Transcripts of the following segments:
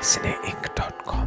cineinc.com.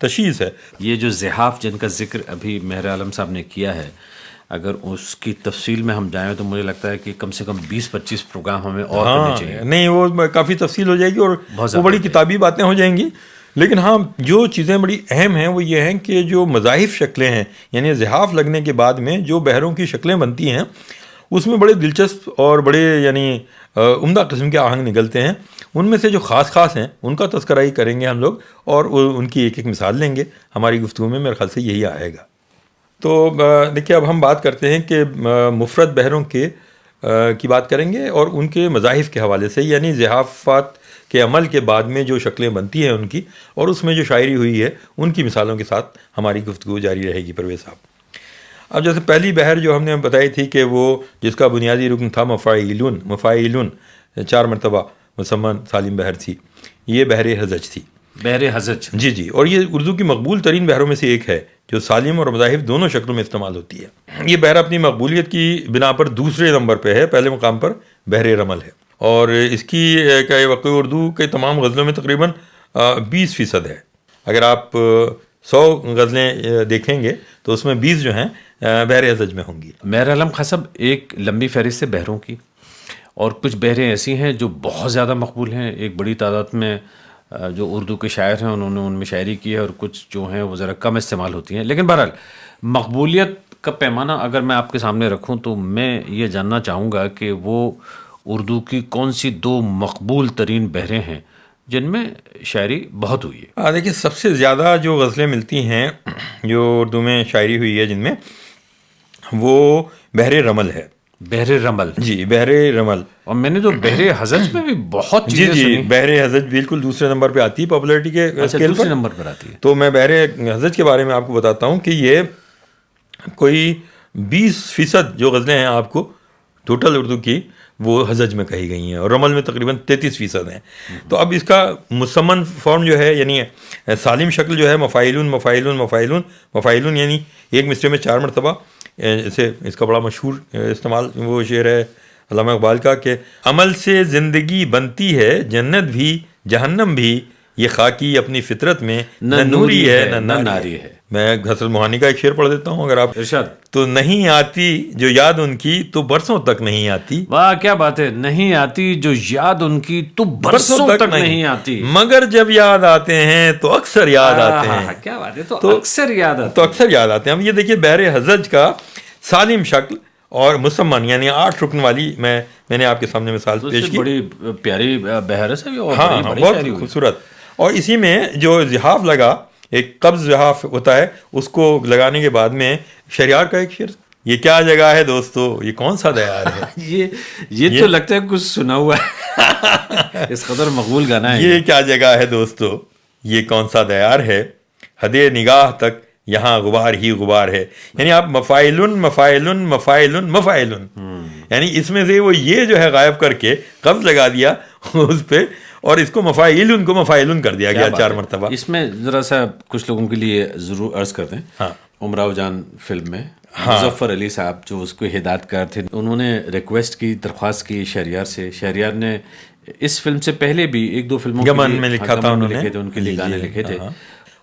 تشخیص ہے. یہ جو زحاف جن کا ذکر ابھی مہر عالم صاحب نے کیا ہے، اگر اس کی تفصیل میں ہم جائیں تو مجھے لگتا ہے کہ کم سے کم 20-25 پروگرام ہمیں اور کرنے چاہیے. نہیں وہ کافی تفصیل ہو جائے گی اور وہ بڑی کتابی باتیں ہو جائیں گی. لیکن ہاں جو چیزیں بڑی اہم ہیں وہ یہ ہیں کہ جو مضاعف شکلیں ہیں، یعنی زحاف لگنے کے بعد میں جو بحروں کی شکلیں بنتی ہیں اس میں بڑے دلچسپ اور بڑے یعنی عمدہ قسم کے آہنگ نکلتے ہیں. ان میں سے جو خاص ہیں ان کا تذکرہ ہی کریں گے ہم لوگ اور ان کی ایک ایک مثال لیں گے ہماری گفتگو میں. میرے خیال سے یہی آئے گا. تو دیکھیے اب ہم بات کرتے ہیں کہ مفرد بحروں کی بات کریں گے اور ان کے مضاعف کے حوالے سے، یعنی زحافات کے عمل کے بعد میں جو شکلیں بنتی ہیں ان کی اور اس میں جو شاعری ہوئی ہے ان کی مثالوں کے ساتھ ہماری گفتگو جاری رہے گی. پرویز صاحب، اب جیسے پہلی بحر جو ہم نے بتائی تھی کہ وہ جس کا بنیادی رکن تھا مفاعلون 4 مرتبہ مسمن سالم بحر تھی، یہ بحر حزج تھی. بحر حزج، جی، اور یہ اردو کی مقبول ترین بحروں میں سے ایک ہے جو سالم اور مضاعف دونوں شکلوں میں استعمال ہوتی ہے. یہ بحر اپنی مقبولیت کی بنا پر دوسرے نمبر پہ ہے. پہلے مقام پر بحر رمل ہے اور اس کی وقع اردو کے تمام غزلوں میں تقریباً 20% ہے. اگر آپ 100 غزلیں دیکھیں گے تو اس میں 20 جو ہیں بحر حزج میں ہوں گی. مہر عالم خان صاحب، ایک لمبی فہرست ہے بحروں کی، اور کچھ بحریں ایسی ہیں جو بہت زیادہ مقبول ہیں. ایک بڑی تعداد میں جو اردو کے شاعر ہیں انہوں نے ان میں شاعری کی ہے، اور کچھ جو ہیں وہ ذرا کم استعمال ہوتی ہیں. لیکن بہرحال مقبولیت کا پیمانہ اگر میں آپ کے سامنے رکھوں تو میں یہ جاننا چاہوں گا کہ وہ اردو کی کون سی 2 مقبول ترین بحریں ہیں جن میں شاعری بہت ہوئی ہے. دیکھیے سب سے زیادہ جو غزلیں ملتی ہیں جو اردو میں شاعری ہوئی ہے جن میں، وہ بحر رمل ہے. بحر رمل، جی بحر رمل. اور میں نے تو بحر حزج میں بھی بہت چیزیں سنی. بحر حزج بالکل دوسرے نمبر پہ آتی ہے پاپولرٹی کے اسکیل پر. دوسرے نمبر پر آتی ہے. تو میں بحر حزج کے بارے میں آپ کو بتاتا ہوں کہ یہ کوئی 20% جو غزلیں ہیں آپ کو ٹوٹل اردو کی وہ حزج میں کہی گئی ہیں، اور رمل میں تقریباً 33% ہیں. تو اب اس کا مسمن فارم جو ہے یعنی سالم شکل جو ہے مفاعلون یعنی ایک مصرے میں 4 مرتبہ. جیسے اس کا بڑا مشہور استعمال وہ شعر ہے علامہ اقبال کا کہ عمل سے زندگی بنتی ہے جنت بھی جہنم بھی، یہ خاکی اپنی فطرت میں نہ نوری ہے نہ ناری ہے. میں حسن موہانی کا ایک شعر پڑھ دیتا ہوں اگر آپ. ارشاد. تو نہیں آتی جو یاد ان کی تو برسوں تک نہیں آتی. واہ کیا بات ہے. نہیں آتی جو یاد ان کی تو برسوں تک نہیں آتی، مگر جب یاد آتے ہیں تو اکثر یاد آتے ہیں. کیا بات ہے. تو اکثر یاد آتے ہیں. اب یہ دیکھیے بحر حزج کا سالم شکل اور مسمن یعنی 8 رکن والی میں نے آپ کے سامنے مثال پیش کی. بڑی پیاری بحر ہے. ہاں بہت خوبصورت. اور اسی میں جو زحاف لگا، ایک قبض زحاف ہوتا ہے، اس کو لگانے کے بعد میں شہریار کا ایک شعر، یہ کیا جگہ ہے دوستو یہ کون سا دیار ہے. یہ تو لگتا ہے کچھ سنا ہوا ہے. اس قدر مقبول گانا ہے. یہ کیا جگہ ہے دوستو یہ کون سا دیار ہے، حد نگاہ تک یہاں غبار ہی غبار ہے. یعنی آپ مفاعلن یعنی اس میں سے وہ یہ جو ہے غائب کر کے قبض لگا دیا اس پہ، اور اس کو مفاعلن کر دیا گیا 4 مرتبہ. اس میں ذرا سا کچھ لوگوں کے لیے ضرور عرض کر دیں. ہاں، امراؤ جان فلم میں مظفر علی صاحب جو اس کو ہدایت کار تھے، انہوں نے ریکویسٹ کی، درخواست کی شہریار سے. شہریار نے اس فلم سے پہلے بھی 1-2 فلموں میں لکھا تھا، ان کے لیے گانے لکھے تھے.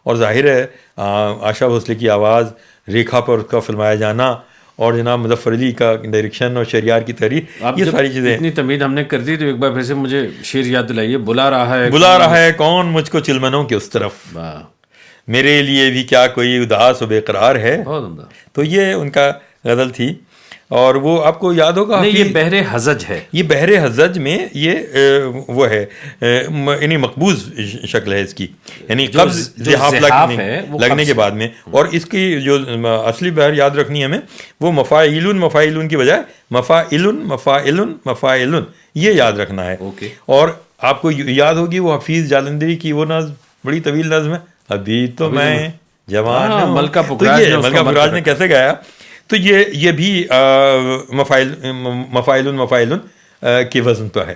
اور ظاہر ہے آشا بھوسلے کی آواز، ریکھا پر اس کا فلمایا جانا، اور جناب مظفر علی کا ڈائریکشن اور شہریار کی تحریر، یہ ساری چیزیں. اتنی تمہید ہم نے کر دی تو ایک بار پھر سے مجھے شعر یاد دلائیے. بلا رہا ہے کون مجھ کو چلمنوں کے اس طرف، میرے لیے بھی کیا کوئی اداس و بے قرار ہے. بہت عمدہ. تو یہ ان کا غزل تھی، اور وہ آپ کو یاد ہوگا یہ بحر حزج ہے. یہ بحر حزج میں یہ وہ ہے یعنی مقبوض شکل ہے اس کی، یعنی قبض زحاف لگنے کے بعد میں. اور اس کی جو اصلی بحر یاد رکھنی ہے ہمیں، وہ مفاعلون کی بجائے مفاعلن یہ یاد رکھنا ہے. اور آپ کو یاد ہوگی وہ حفیظ جالندھری کی وہ نظم، بڑی طویل نظم ہے، ابھی تو میں جوان ہوں. ملکہ پکراج نے کیسے گایا. تو یہ بھی مفاعلن کے وزن پہ ہے.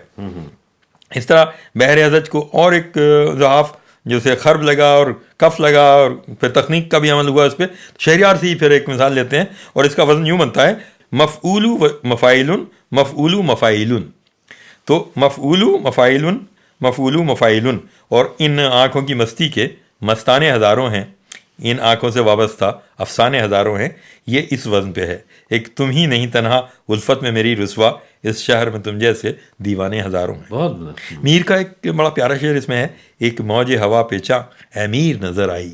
اس طرح بحر حزج کو اور ایک زحاف جو اسے خرب لگا اور کف لگا اور پھر تخنیک کا بھی عمل ہوا اس پہ. شہریار سے ہی پھر ایک مثال لیتے ہیں، اور اس کا وزن یوں بنتا ہے مفعول مفاعلن. تو مفعول مفاعلن اور ان آنکھوں کی مستی کے مستانے ہزاروں ہیں، ان آنکھوں سے وابستہ افسانے ہزاروں ہیں، یہ اس وزن پہ ہے۔ ایک تم ہی نہیں تنہا الفت میں میری رسوا، اس شہر میں تم جیسے دیوانے ہزاروں ہیں۔ بہت میر کا ایک بڑا پیارا شعر اس میں ہے، ایک موج ہوا پہ چاں اے میر نظر آئی،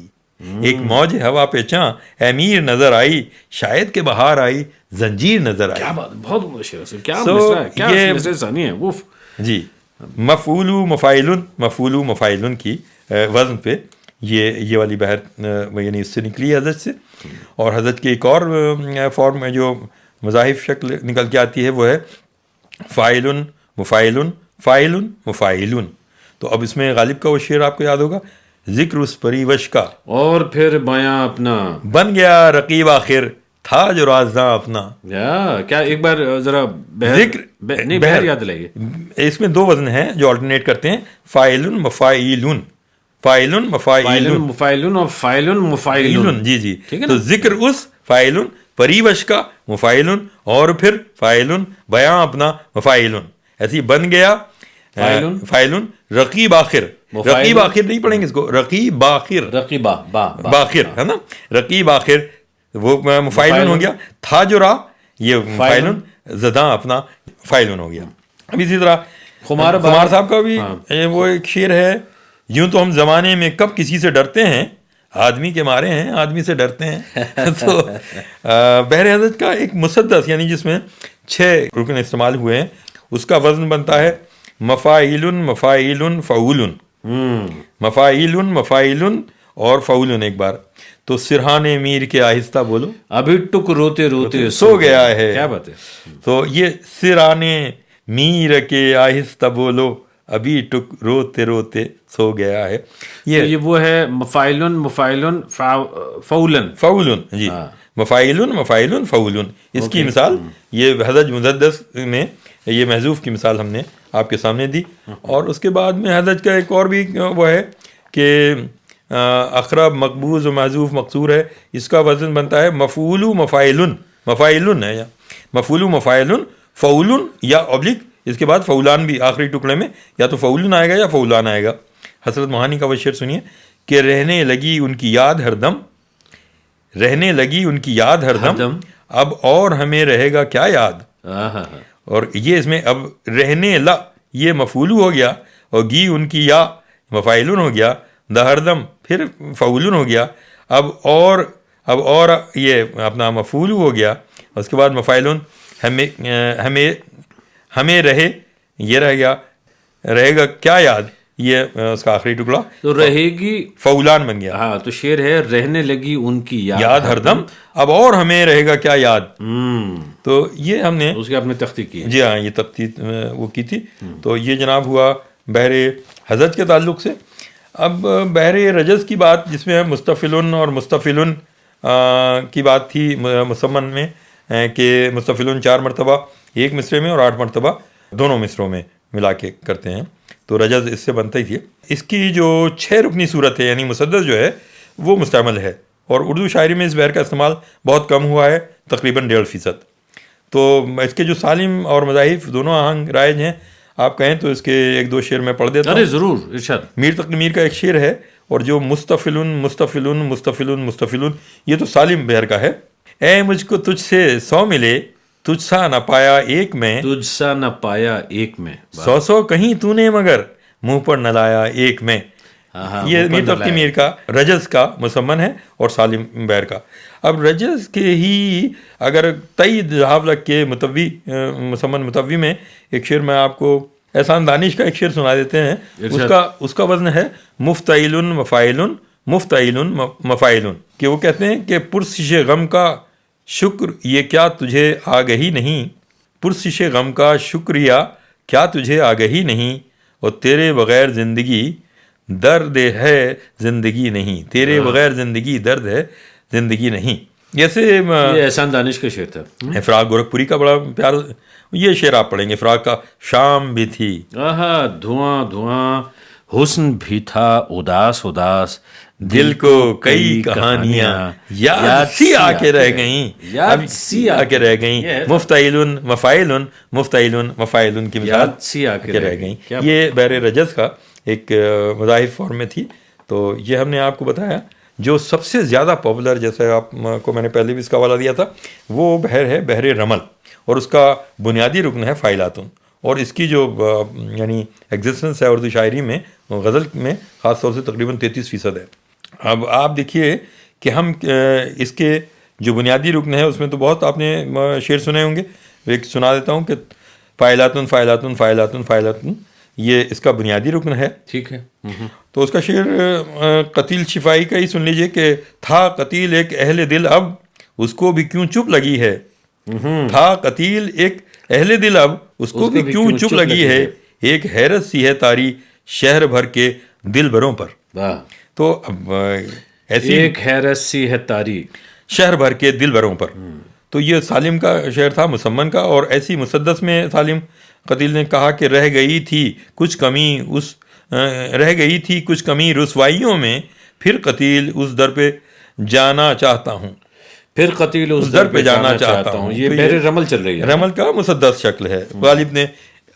ایک موج ہوا پہ چاں اے میر نظر آئی، شاید کہ بہار آئی زنجیر نظر آئی۔ کیا بات، بہت بڑا شعر ہے، کیا So, مصرع ہے، کیا یہ- مصرع ثانی ہے، اوف۔ جی، مفعول مفعول کی وزن پہ یہ والی بحر یعنی اس سے نکلی ہے حضرت سے۔ اور حضرت کی ایک اور فارم میں جو مضاحف شکل نکل کے آتی ہے وہ ہے فاعل مفاعل فاعل مفاعل۔ تو اب اس میں غالب کا وہ شعر آپ کو یاد ہوگا، ذکر اس پریوش کا اور پھر بیاں اپنا، بن گیا رقیب آخر تھا جو رازداں اپنا۔ کیا ایک بار ذرا نہیں بہر یاد لائیے۔ اس میں دو وزن ہیں جو آلٹرنیٹ کرتے ہیں، فاعل مفاعل، فاعل مفاعل مفاعل اور فاعل مفاعل۔ جی جی، ٹھیک ہے تو نا؟ ذکر اس فاعل پریوش کا مفاعل اور پھر فاعل بیاں اپنا مفاعل، ایسی بن گیا فاعل رقیب آخر، رقیب آخر نہیں پڑھیں گے اس کو، رقیب آخر، رقیبہ باخر ہے نا، رقیب آخر وہ مفاعل ہو گیا، تھا جو را یہ فاعل زداں اپنا فاعل ہو گیا۔ اب اسی طرح خمار صاحب کا بھی وہ ایک شعر ہے، یوں تو ہم زمانے میں کب کسی سے ڈرتے ہیں، آدمی کے مارے ہیں آدمی سے ڈرتے ہیں۔ تو بحر حضرت کا ایک مسدس یعنی جس میں 6 رکن استعمال ہوئے ہیں، اس کا وزن بنتا ہے مفاعل مفاعل فعول، مفاعل مفاعل اور فعول ایک بار۔ تو سرحان میر کے آہستہ بولو ابھی ٹک روتے روتے سو گیا ہے۔ کیا بات ہے۔ تو یہ سرحان میر کے آہستہ بولو ابھی ٹک روتے روتے سو گیا ہے، یہ وہ ہے مفاعل مفاعل فعول فعول، جی مفاعل مفاعل فعول۔ اس کی مثال یہ حضرت مسدس میں یہ محذوف کی مثال ہم نے آپ کے سامنے دی۔ اور اس کے بعد میں حضرت کا ایک اور بھی وہ ہے کہ اقرب مقبوض و محذوف مقصور ہے، اس کا وزن بنتا ہے مفعول مفاعل، مفاعل ہے یا مفعول مفاعل فعول یا ابلک، اس کے بعد فعولان بھی آخری ٹکڑے میں یا تو فعول آئے گا یا فعولان آئے گا۔ حضرت موہانی کا وہ شعر سنیے کہ رہنے لگی ان کی یاد ہر دم، رہنے لگی ان کی یاد ہر دم، اب اور ہمیں رہے گا کیا یاد۔ اور یہ اس میں اب رہنے لا یہ مفعول ہو گیا، اور گی ان کی یا مفاعل ہو گیا، دہردم پھر فعول ہو گیا، اب اور یہ اپنا مفعول ہو گیا، اس کے بعد مفاعل ہمیں رہے یہ رہے گا کیا یاد، یہ اس کا آخری ٹکڑا تو رہے گی فعولان بن گیا۔ ہاں تو شعر ہے رہنے لگی ان کی یاد ہر دم، اب اور ہمیں رہے گا کیا یاد۔ تو یہ ہم نے اس کی آپ نے تختی کی، جی ہاں یہ تختی وہ کی تھی۔ تو یہ جناب ہوا بحر حضرت کے تعلق سے۔ اب بحر رجز کی بات جس میں مستفل اور مستفل کی بات تھی مسمن میں کہ مستفل 4 مرتبہ ایک مصرے میں اور 8 مرتبہ دونوں مصروں میں ملا کے کرتے ہیں، تو رجز اس سے بنتا ہی تھی۔ اس کی جو 6 رکنی صورت ہے یعنی مسدس جو ہے وہ مستعمل ہے، اور اردو شاعری میں اس بحر کا استعمال بہت کم ہوا ہے، تقریباً 1.5%۔ تو اس کے جو سالم اور مضاحف دونوں آہنگ رائج ہیں، آپ کہیں تو اس کے 1-2 شعر میں پڑھ دیتا ہوں۔ ضرور ارشاد۔ میر تقی میر کا ایک شعر ہے، اور جو مستفل مستفل مستفل مستفل یہ تو سالم بحر کا ہے۔ اے مجھ کو تجھ سے 100 ملے، تجھ سا نہ پایا ایک میں، تجھ سا نہ پایا ایک میں، 100 کہیں تو نے مگر منہ پر نہ لایا ایک میں۔ یہ میر تقی میر کا رجز کا مسمن ہے اور سالم بحر کا۔ اب رجز کے ہی اگر 23 جہاف لگ کے متوی مسمن متوی میں ایک شعر میں آپ کو احسان دانش کا ایک شعر سنا دیتے ہیں، اس کا وزن ہے مفتعل مفاعل مفتعل مفاعل، کہ وہ کہتے ہیں کہ پرسش غم کا شکر یہ کیا تجھے آگہی نہیں، پرسش غم کا شکریہ کیا تجھے آگہی نہیں، اور تیرے بغیر زندگی درد ہے زندگی نہیں، تیرے بغیر زندگی درد ہے زندگی نہیں۔ جیسے یہ احسان دانش کا شعر تھا۔ افراق گورکھپوری کا بڑا پیار، یہ شعر آپ پڑھیں گے، افراق کا شام بھی تھی، دھواں دھواں حسن بھی تھا اداس اداس، دل کو کئی کہانیاں یاد سی آ کے رہ گئیں، اب سی آ کے رہ گئیں، مفتعل مفاعل مفتعل مفاعل کی مثال یاد سی آ کے رہ گئیں۔ یہ بحر رجز کا ایک مضاحف فارم میں تھی۔ تو یہ ہم نے آپ کو بتایا جو سب سے زیادہ پاپولر، جیسے آپ کو میں نے پہلے بھی اس کا حوالہ دیا تھا، وہ بحر ہے بحر رمل، اور اس کا بنیادی رکن ہے فائلاتن، اور اس کی جو یعنی ایگزسٹنس ہے اردو شاعری میں، غزل میں خاص طور سے تقریباً 33% ہے۔ اب آپ دیکھیے کہ ہم اس کے جو بنیادی رکن ہے اس میں تو بہت آپ نے شعر سنے ہوں گے، ایک سنا دیتا ہوں کہ فائلاتن فائلاتن فائلاتن فائلاتن، یہ اس کا بنیادی رکن ہے۔ ٹھیک ہے، تو اس کا شعر قتیل شفائی کا ہی سن لیجئے کہ تھا قتیل ایک اہل دل اب اس کو بھی کیوں چپ لگی ہے، تھا قتیل ایک اہل دل اب اس کو بھی کیوں چپ لگی ہے، ایک حیرت سی ہے طاری شہر بھر کے دل بروں پر۔ تو اب ایسی ایک حیرت سی ہے طاری شہر بھر کے دل بروں پر، تو یہ سالم کا شعر تھا، مسمن کا، اور ایسی مسدس میں سالم قتیل نے کہا کہ رہ گئی تھی کچھ کمی رسوائیوں میں، پھر قتیل اس در پہ جانا چاہتا ہوں، پھر قتیل اس در پہ جانا چاہتا ہوں۔ یہ بحر رمل چل رہی ہے، رمل کا مسدس شکل ہے۔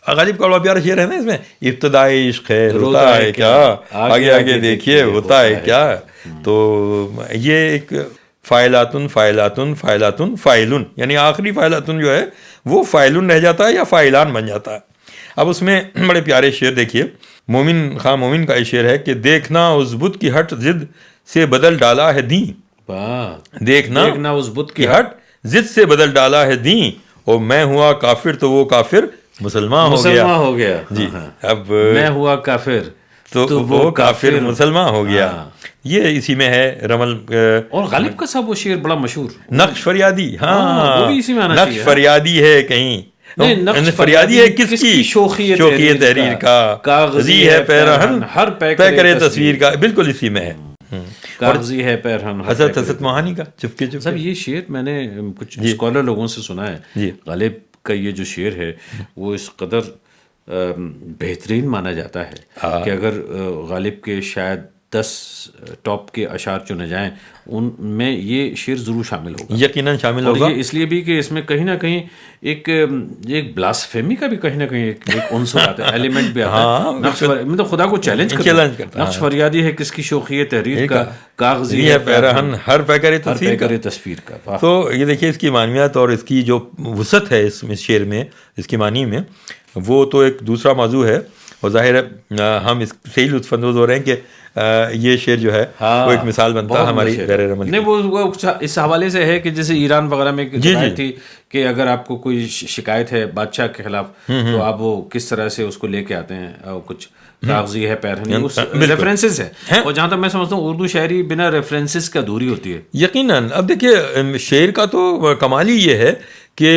غالب کا بڑا پیارا شعر ہے نا اس میں، ابتدائی عشق ہے ہوتا ہے کیا، آگے آگے دیکھیے ہوتا ہے کیا۔ تو یہ ایک فائلاتن فائلاتن فائلاتن فائلن، یعنی آخری فائلاتن جو ہے وہ فائلن رہ جاتا ہے یا فائلان بن جاتا ہے۔ اب اس میں بڑے پیارے شعر دیکھیے، مومن خواہ مومن کا یہ شعر ہے کہ دیکھنا اس بت کی ہٹ ضد سے بدل ڈالا ہے دین، دیکھنا اس بت کی ہٹ ضد سے بدل ڈالا ہے دین، اور میں ہوا کافر تو وہ کافر مسلمان ہو گیا۔ جی، اب میں ہوا کافر تو وہ کافر مسلمان ہو گیا۔ یہ اسی میں ہے رمل۔ اور غالب کا صاحب وہ شعر بڑا مشہور، نقش فریادی، ہاں وہ بھی اسی میں آنا نقش فریادی ہے کہیں، فریادی ہے کس کی، شوخی تحریر کا، کاغذی ہے پیرہن ہر پے کرے تصویر کا، بالکل اسی میں ہے، کاغذی ہے پیرہن حضرت حسرت موہانی کا چپکے چپکے۔ صاحب یہ شعر میں نے کچھ اسکالر لوگوں سے سنا ہے، غالب کا یہ جو شعر ہے وہ اس قدر بہترین مانا جاتا ہے کہ اگر غالب کے شاید 10 ٹاپ کے اشعار چنے جائیں ان میں یہ شعر ضرور شامل ہوگا، یقیناً شامل ہوگا۔ اور یہ اس لیے بھی کہ اس میں کہیں نہ کہیں ایک بلاسفیمی کا بھی کہیں نہ کہیں ایک عنصر آتا ہے، ایلیمنٹ بھی آتا ہے، مطلب خدا کو چیلنج کرتا ہے۔ نقش فریادی ہے کس کی شوخی تحریر کا، کاغذی ہے پیرہن ہر پے کرے تصویر کا۔ تو یہ دیکھیے اس کی معنویات اور اس کی جو وسعت ہے اس شعر میں، اس کی معنی میں، وہ تو ایک دوسرا موضوع ہے، اور ظاہر ہے ہم اس سے ہی لطف اندوز ہو رہے ہیں کہ یہ شعر جو ہے وہ ایک مثال بنتا ہے ہماری بحر رمل۔ نہیں وہ اس حوالے سے ہے کہ جیسے ایران وغیرہ میں روایت تھی کہ اگر آپ کو کوئی شکایت ہے بادشاہ کے خلاف تو آپ وہ کس طرح سے اس کو لے کے آتے ہیں، کچھ کاغذی ہے پیرہن، ریفرنسز ہے، اور جہاں تک میں سمجھتا ہوں اردو شاعری بنا ریفرنسز کا ادھوری ہوتی ہے۔ یقیناً اب دیکھیے شعر کا تو کمال ہی یہ ہے کہ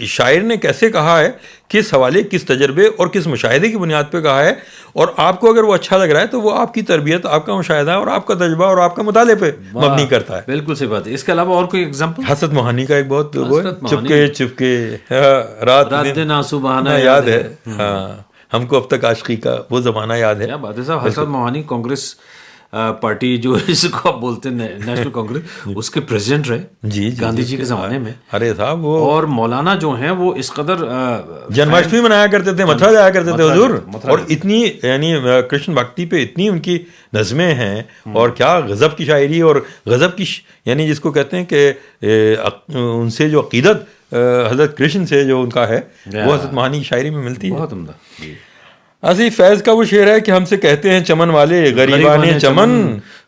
شاعر نے کیسے کہا ہے، کس حوالے، کس تجربے اور کس مشاہدے کی بنیاد پہ کہا ہے، اور آپ کو اگر وہ اچھا لگ رہا ہے تو وہ آپ کی تربیت، آپ کا مشاہدہ اور آپ کا تجربہ اور آپ کا مطالعے پہ مبنی کرتا ہے۔ بالکل صحیح بات ہے۔ اس کے علاوہ اور کوئی ایگزامپل؟ حسرت موہانی کا ایک بہت چپکے چپکے رات دن آنسو بہانا یاد ہے، ہاں ہم کو اب تک عاشقی کا وہ زمانہ یاد ہے۔ کیا بات ہے صاحب، حسرت موہانی کانگریس پارٹی جو اس کو آپ بولتے ہیں نیشنل کانگریس، اس کے پریزیڈنٹ رہے گاندھی جی کے زمانے میں۔ ارے صاحب وہ اور مولانا جو ہیں وہ اس قدر جنماشٹمی منایا کرتے تھے، متھرا جایا کرتے تھے حضور، اور اتنی یعنی کرشن بھکتی پہ اتنی ان کی نظمیں ہیں، اور کیا غضب کی شاعری، اور غضب کی یعنی جس کو کہتے ہیں کہ ان سے جو عقیدت حضرت کرشن سے جو ان کا ہے وہ حضرت موہانی کی شاعری میں ملتی ہے۔ بہت عمدہ۔ اسی فیض کا وہ شعر ہے کہ ہم سے کہتے ہیں چمن والے غریبانے چمن،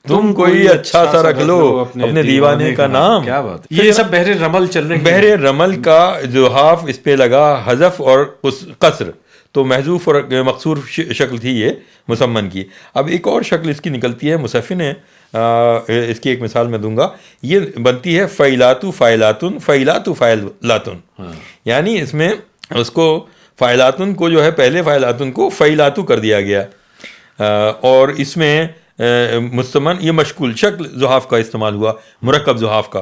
تم کوئی اچھا سا رکھ لو اپنے دیوانے کا نام۔ کیا بات ہے، یہ سب بحر رمل چل رہے ہیں۔ بحر رمل کا زحاف اس پہ لگا، حذف اور قصر، تو محذوف اور مقصور شکل تھی یہ مسمن کی۔ اب ایک اور شکل اس کی نکلتی ہے، مصفن ہے، اس کی ایک مثال میں دوں گا، یہ بنتی ہے فعیلاتو فائلاتن فعیلاتو فائلاتن، یعنی اس میں اس کو فائلاتن کو جو ہے پہلے فائلاتن کو فعیلاتو کر دیا گیا، اور اس میں مستمن یہ مشکول شکل زحاف کا استعمال ہوا، مرکب زحاف کا۔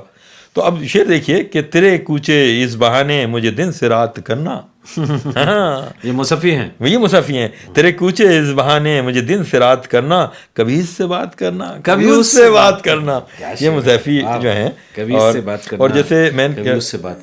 تو اب شعر دیکھیے کہ تیرے کوچے اس بہانے مجھے دن سے رات کرنا، یہ مصفی ہیں، یہ مصفی ہیں، تیرے کوچے اس بہانے مجھے دن سے رات کرنا، کبھی اس سے بات کرنا کبھی اس سے بات کرنا، یہ مصفی جو ہیں۔ اور جیسے میں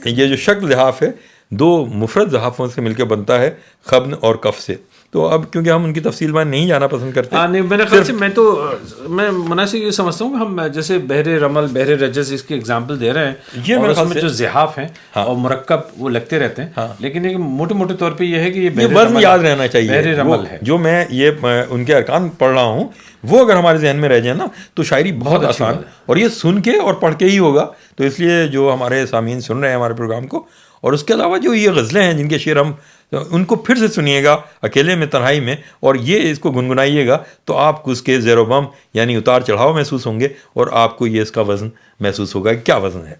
یہ جو شکل زحاف ہے دو مفرد زحافوں سے مل کے بنتا ہے، خبن اور کف سے، تو اب کیونکہ ہم ان کی تفصیل میں نہیں جانا پسند کرتے. نہیں میرے خیال سے میں مناسب یہ سمجھتا ہوں کہ ہم جیسے بحر رمل بحر رجز اس کی ایگزامپل دے رہے ہیں, یہ اور میرے اس خیال میں سے جو زحاف ہیں اور مرکب وہ لگتے رہتے ہیں, لیکن ایک موٹے موٹے طور پہ یہ ہے کہ یہ وزن یاد رہنا چاہیے. بحر رمل ہے جو میں یہ ان کے ارکان پڑھ رہا ہوں وہ اگر ہمارے ذہن میں رہ جائے نا تو شاعری بہت آسان, اور یہ سن کے اور پڑھ کے ہی ہوگا. تو اس لیے جو ہمارے سامعین سن رہے ہیں ہمارے پروگرام کو, اور اس کے علاوہ جو یہ غزلیں ہیں جن کے شعر ہم ان کو پھر سے سنیے گا اکیلے میں تنہائی میں, اور یہ اس کو گنگنائیے گا تو آپ کو اس کے زیر و بم یعنی اتار چڑھاؤ محسوس ہوں گے, اور آپ کو یہ اس کا وزن محسوس ہوگا کیا وزن ہے.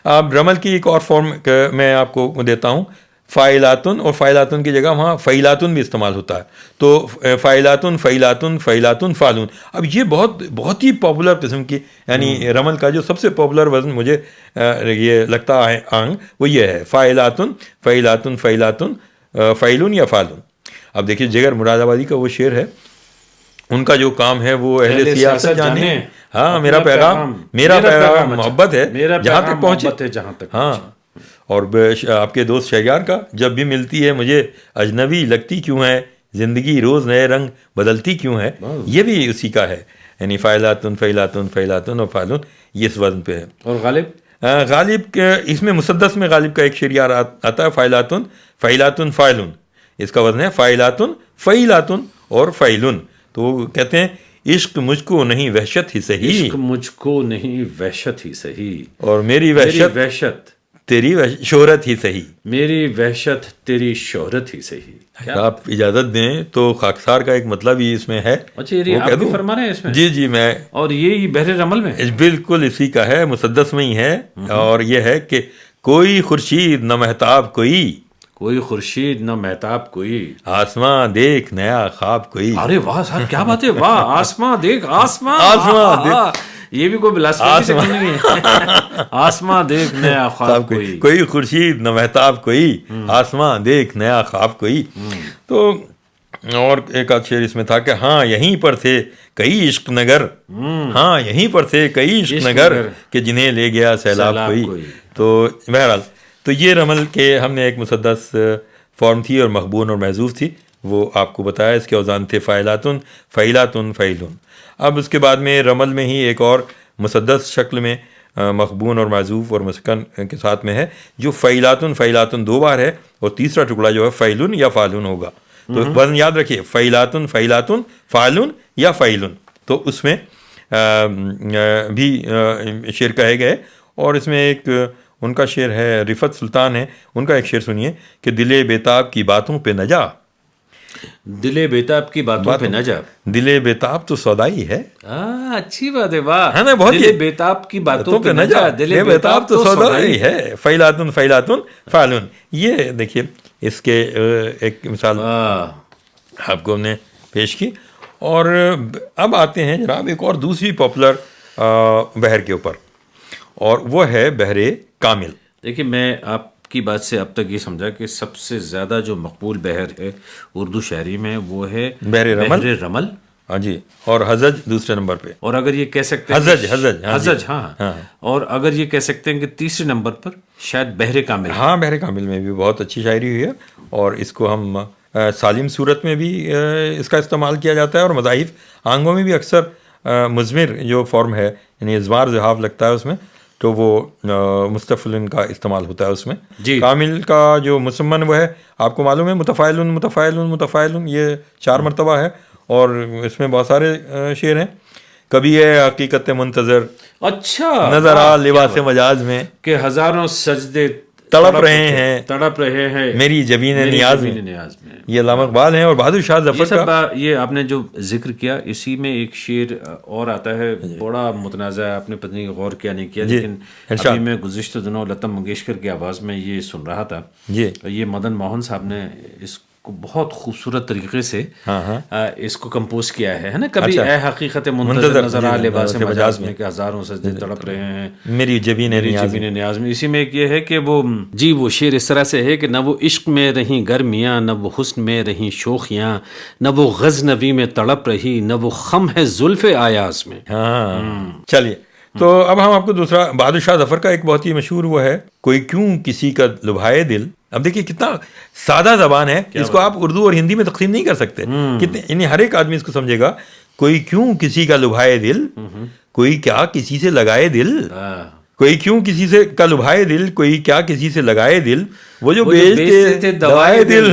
اب رمل کی ایک اور فارم میں آپ کو دیتا ہوں, فائلاتن, اور فائلاتن کی جگہ وہاں فعیلاتن بھی استعمال ہوتا ہے. تو فائلاتن فعیلاتن فعیلاتن فعلون. اب یہ بہت ہی پاپولر قسم کی یعنی رمل کا جو سب سے پاپولر وزن مجھے یہ لگتا ہے آنگ وہ یہ ہے فائلاتن فعیلاتن فعیلاتن فعلون یا فعلون. اب دیکھیے جگر مراد آبادی کا وہ شعر ہے, ان کا جو کام ہے وہ اہل سیاست جانے, ہاں میرا پیغام محبت ہے جہاں تک پہنچے جہاں تک. ہاں, اور آپ کے دوست شہریار کا جب بھی ملتی ہے مجھے اجنبی لگتی کیوں ہے, زندگی روز نئے رنگ بدلتی کیوں ہے, یہ بھی اسی کا ہے. یعنی فعیلاتن فعیلاتن فعیلاتن اور فعلون یہ اس وزن پہ ہے. اور غالب اس میں مسدس میں غالب کا ایک شعر آتا ہے فعیلاتن فعیلاتن فعلون, اس کا وزن ہے فعیلاتن فعیلاتن اور فعلون. تو وہ کہتے ہیں عشق مجھ کو نہیں وحشت ہی صحیح, عشق مجھ کو نہیں وحشت ہی صحیح, اور میری وحشت تیری شہرت ہی صحیح, میری وحشت تیری شہرت ہی صحیح. آپ اجازت دیں تو خاکسار کا ایک مطلب ہی اس میں ہے. اچھا یہ آپ بھی فرما رہے ہیں اس میں؟ جی میں, اور یہ بحر رمل میں بالکل اسی کا ہے, مسدس میں ہی ہے. اور یہ ہے کہ کوئی خورشید نہ مہتاب کوئی خورشید نہ مہتاب کوئی, آسماں دیکھ نیا خواب کوئی. ارے واہ صاحب کیا بات ہے, واہ, آسماں دیکھ یہ بھی کوئی بلاسفی سے نہیں ہے. آسماں دیکھ نیا خواب کوئی خورشید نہ مہتاب کوئی, آسماں دیکھ نیا خواب کوئی. تو اور ایک آدھ شعر اس میں تھا کہ ہاں یہیں پر تھے کئی عشق نگر, ہاں یہیں پر تھے کئی عشق نگر کہ جنہیں لے گیا سیلاب کوئی. تو بہرحال تو یہ رمل کے ہم نے ایک مسدس فارم تھی اور مخبون اور محذوف تھی, وہ آپ کو بتایا. اس کے اوزان تھے فعیلاتن فعیلاتن فعلون. اب اس کے بعد میں رمل میں ہی ایک اور مسدس شکل میں مخبون اور معذوف اور مسکن کے ساتھ میں ہے جو فعیلاتن فعیلاتن 2 بار ہے, اور تیسرا ٹکڑا جو ہے فعلون یا فعلون ہوگا. تو وزن یاد رکھیے فعیلاتن فعیلاتن فعلون یا فعلون. تو اس میں بھی شعر کہے گئے, اور اس میں ایک ان کا شعر ہے رفت سلطان ہے, ان کا ایک شعر سنیے کہ دل بیتاب کی باتوں پہ نہ جا, دل بیتاب کی باتوں پہ نہ جا, دل بیتاب تو سودائی ہے. اچھی بات ہے, واہ, ہے نا, بہت دل بیتاب کی باتوں پہ نہ جا, دل بیتاب تو سودائی ہے. فعیلاتن فعیلاتن فعلون. یہ دیکھیے اس کے ایک مثال آپ کو ہم نے پیش کی. اور اب آتے ہیں جناب ایک اور دوسری پاپولر بحر کے اوپر, اور وہ ہے بحر کامل. دیکھیے میں آپ کی بات سے اب تک یہ سمجھا کہ سب سے زیادہ جو مقبول بحر ہے اردو شاعری میں وہ ہے بحر رمل. ہاں جی, اور حزج دوسرے نمبر پہ, اور اگر یہ کہہ سکتے ہیں حزج, ہاں, اور اگر یہ کہہ سکتے ہیں کہ تیسرے نمبر پر شاید بحر کامل. ہاں بحر کامل میں بھی بہت اچھی شاعری ہوئی ہے, اور اس کو ہم سالم صورت میں بھی اس کا استعمال کیا جاتا ہے, اور مضاعیف آنگوں میں بھی اکثر مضمر جو فارم ہے یعنی اضمار زحاف لگتا ہے اس میں, تو وہ مستفعلن کا استعمال ہوتا ہے اس میں. کامل کا جو مسمن وہ ہے آپ کو معلوم ہے متفاعلن متفاعلن متفاعلن, یہ 4 مرتبہ ہے, اور اس میں بہت سارے شعر ہیں. کبھی ہے حقیقت منتظر, اچھا نظر آ لباس مجاز میں, کہ ہزاروں سجدے تڑپ رہے ہیں میری جبین نیاز میں. یہ علامہ اقبال ہیں. اور بہادر شاہ ظفر کا یہ آپ نے جو ذکر کیا اسی میں ایک شعر اور آتا ہے بڑا متنازع ہے, آپ نے پتہ نہیں غور کیا نہیں کیا, لیکن ابھی میں گزشتہ دنوں لتا منگیشکر کی آواز میں یہ سن رہا تھا. یہ مدن موہن صاحب نے اس کو بہت خوبصورت طریقے سے اس کو کمپوز کیا ہے نا. کبھی اے حقیقت منتظر نظر آ لباس مجاز میں کہ ہزاروں سجدے تڑپ رہے ہیں میری جبین نیاز میں. اسی میں ایک یہ ہے کہ وہ وہ شعر اس طرح سے ہے کہ نہ وہ عشق میں رہیں گرمیاں, نہ وہ حسن میں رہیں شوخیاں, نہ وہ غزنوی میں تڑپ رہی, نہ وہ خم ہے زلف آیاز میں. چلیے تو اب ہم آپ کو دوسرا بہادر شاہ ظفر کا ایک بہت ہی مشہور وہ ہے کوئی کیوں کسی کا لبھائے دل, اب دیکھیے کتنا سادہ زبان ہے، اس کو آپ اردو اور ہندی میں تقسیم نہیں کر سکتے. کتنے یعنی ہر ایک آدمی اس کو سمجھے گا. کوئی کیوں کسی کا لبھائے دل، کوئی کیا کسی سے لگائے دل، کوئی کیوں کسی سے کا لبھائے دل، کوئی کیا کسی سے لگائے دل، وہ جو بیچتے تھے دوائے دل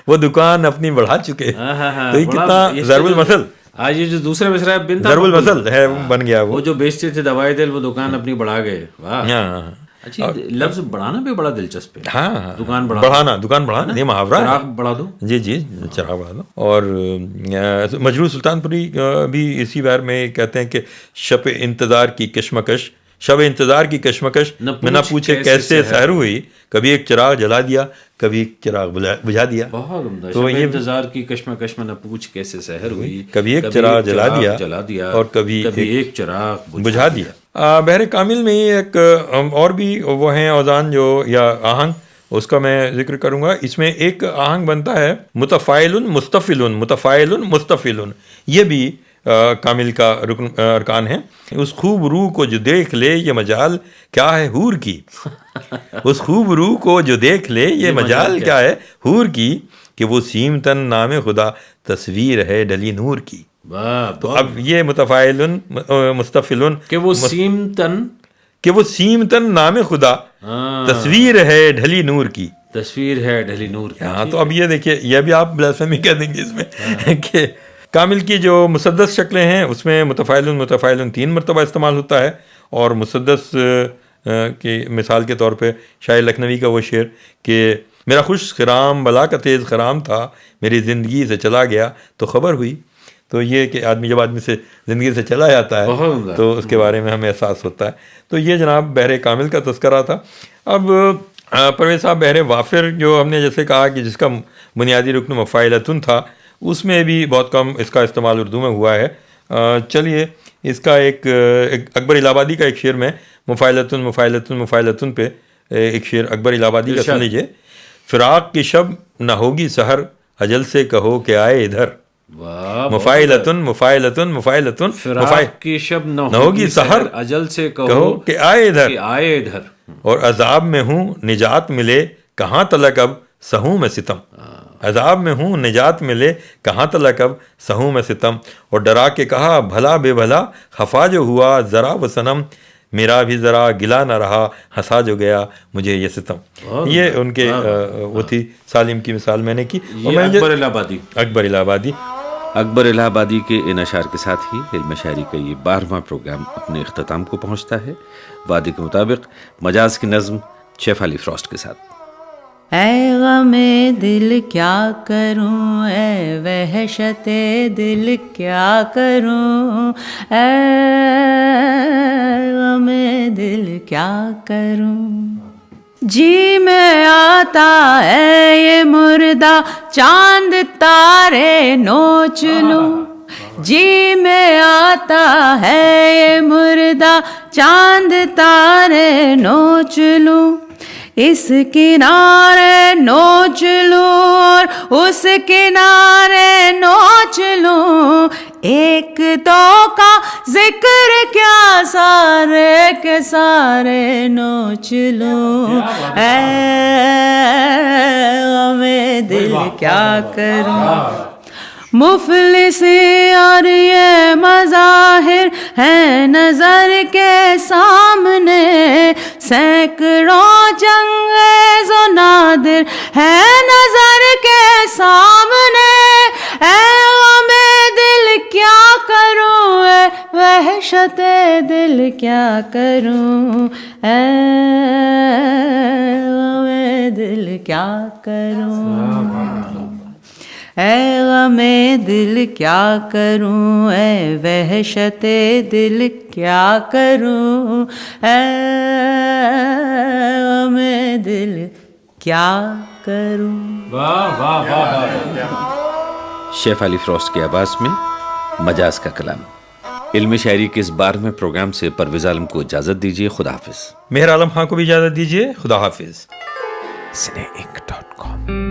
وہ دکان اپنی بڑھا چکے. تو یہ کتنا ضرب المثل، آج یہ جو دوسرا مصرع ہے ضرب المثل ہے بن گیا. وہ جو بیچتے تھے دوائے دل وہ دکان اپنی بڑھا گئے. واہ، اچھا لفظ بڑھانا بھی بڑا دلچسپ ہے. ہاں، دکان بڑھانا، دکان بڑھانا یہ محاورہ ہے. چراغ بڑھا دو. جی چراغ بڑھا دو. اور مجروح سلطان پوری بھی اسی بار میں کہتے ہیں کہ شب انتظار کی کشمکش، شب انتظار کی کشمکش میں نہ پوچھے کیسے سحر ہوئی، کبھی ایک چراغ جلا دیا کبھی ایک چراغ بجھا دیا. بہت عمدہ. شب انتظار کی کشمکش میں نہ پوچھ کیسے سحر ہوئی، کبھی ایک چراغ جلا دیا اور کبھی ایک چراغ بجھا دیا. بحر کامل میں ایک اور بھی وہ ہیں اوزان جو یا آہنگ، اس کا میں ذکر کروں گا. اس میں ایک آہنگ بنتا ہے متفائل مستفل، متفائل مستفل. یہ بھی کامل کا رکن ارکان ہے. اس خوب روح کو جو دیکھ لے یہ مجال کیا ہے حور کی، اس خوب روح کو جو دیکھ لے یہ مجال کیا ہے حور کی، کہ وہ سیم تن نام خدا تصویر ہے ڈلی نور کی. تو اب یہ متفائل مستفل کہ وہ سیم تن نام خدا تصویر ہے ڈھلی نور کی، تصویر ہے ڈھلی نور کی. ہاں تو اب یہ دیکھیے، یہ بھی آپ بلاسفیمی کہہ دیں گے اس میں کہ کامل کی جو مسدس شکلیں ہیں اس میں متفائل 3 مرتبہ استعمال ہوتا ہے. اور مسدس کی مثال کے طور پہ شاعر لکھنوی کا وہ شعر کہ میرا خوش خرام بلا کا تیز خرام تھا، میری زندگی سے چلا گیا تو خبر ہوئی. تو یہ کہ جب آدمی سے زندگی سے چلا جاتا ہے تو اس کے بارے میں ہمیں احساس ہوتا ہے. تو یہ جناب بحر کامل کا تذکرہ تھا. اب پرویز صاحب بحر وافر جو ہم نے جیسے کہا کہ جس کا بنیادی رکن مفاعلتن تھا، اس میں بھی بہت کم اس کا استعمال اردو میں ہوا ہے. چلیے اس کا ایک اکبر الہ آبادی کا ایک شعر میں مفاعلتن پہ ایک شعر اکبر الہ آبادی کا سن لیجیے. فراق کی شب نہ ہوگی سحر، اجل سے کہو کہ آئے ادھر. مفاعلتن فراق کی شب نہ ہوگی سحر، اجل سے کہو کہ آئے ادھر. اور عذاب میں ہوں نجات ملے کہاں تلک اب سہوں میں ستم. عذاب میں ہوں نجات ملے کہاں تلک اب سہوں میں ستم. اور ڈرا کے کہا بھلا بے بھلا خفا جو ہوا ذرا و صنم، میرا بھی ذرا گلا نہ رہا ہنسا جو گیا مجھے یہ ستم. یہ ان کے وہ تھی سالم کی مثال میں نے کی. اکبر الہ آبادی. اکبر الہ آبادی کے ان اشعار کے ساتھ ہی علم شاعری کا یہ 12واں پروگرام اپنے اختتام کو پہنچتا ہے. وعدے کے مطابق مجاز کی نظم شیف علی فروسٹ کے ساتھ. اے غم دل کیا کروں، اے وحشت دل کیا کروں، اے غم دل کیا کروں. جی میں آتا ہے یہ مردہ چاند تارے نوچ لوں، جی میں آتا ہے یہ مردہ چاند تارے نوچ لوں. اس کنارے نوچ لوں اور اس کنارے نوچ لوں، ایک دو کا ذکر کیا سارے کے سارے نوچ لوں. اے غم دل کیا کروں. مفلسی اور یہ مظاہر ہے نظر کے سامنے، سینکڑوں چنگیز و نادر ہے نظر کے سامنے. اے غم دل کیا کروں، اے وحشت دل کیا کروں، اے غم دل کیا کروں. اے غم دل کیا کروں، اے وحشت دل کیا کروں، اے غم دل کیا کروں. شیف علی فروسٹ کی آواز میں مجاز کا کلام. علم شاعری کے اس 12ویں پروگرام سے پرویز عالم کو اجازت دیجیے. خدا حافظ. مہر عالم خان کو بھی اجازت دیجیے. خدا حافظ. cineink.com